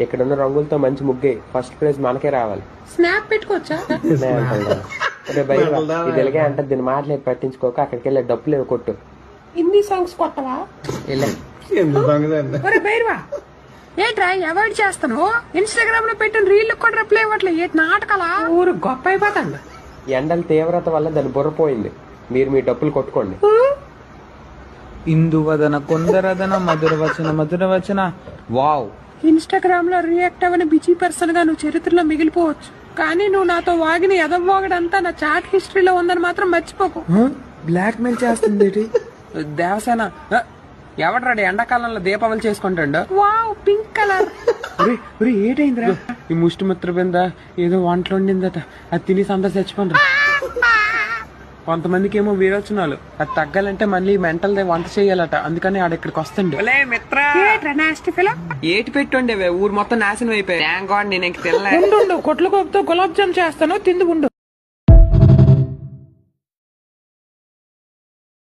ఇక్కడున్న రంగులతో మంచి ముగ్గే, ఫస్ట్ ప్రైజ్ మనకే రావాలి. స్నాప్ పెట్టుకోవచ్చా? ఇది ఎలాగే అంటే దీని మాటలేదు పట్టించుకోక అక్కడికి వెళ్ళే డబ్బులు ఏమి కొట్టు. హిందీ సాంగ్స్ కొట్టవా? బైర్వా ఏంట్రా అవాయిడ్ చేస్తాను? ఇన్స్టాగ్రామ్ లో పెట్టిన రీల్ కూడా రిప్లై ఇవ్వట్లే. ఏంటి నాటకాలా? ఊరు గొప్ప అయిపోతాండి. ఎండల తీవ్రత వల్ల దాని బుర్రపోయింది. మీరు మీ డబ్బులు కొట్టుకోండి. ఇందువదన కొందరదన మధుర వచన. వావ్. ఇన్స్టాగ్రామ్ లో రియాక్ట్ అవ్వని బిజీ పర్సన్ గా నువ్వు చరిత్రలో మిగిలిపోవచ్చు, కానీ నువ్వు నాతో వాగిన ఎదవాగడంతా నా చాట్ హిస్టరీలో ఉందని మాత్రం మర్చిపోకు. బ్లాక్ మెయిల్ చేస్తుంది. దేవసేన ఎవడ్రాడు ఎండాకాలంలో దీపావళి చేసుకుంటాడు? Wow pink colour. ఏటైందిరా? ఈ ముష్టి మిత్ర బింద ఏదో వంటలు వండిందట, అది తినేసి అందరు చచ్చిపోండి. కొంతమందికి ఏమో వీరొచనాలు, అది తగ్గాలంటే మళ్ళీ మెంటల్ వంట చేయాలట, అందుకని ఆడ ఇక్కడికి వస్తుండే. ఏటి పెట్టుండే ఊరు మొత్తం నాశనం అయిపోయి. నేను ఇంక తినలే. కొట్లు కోపుతో గులాబ్ జామ్ చేస్తాను, తింది ఉండు.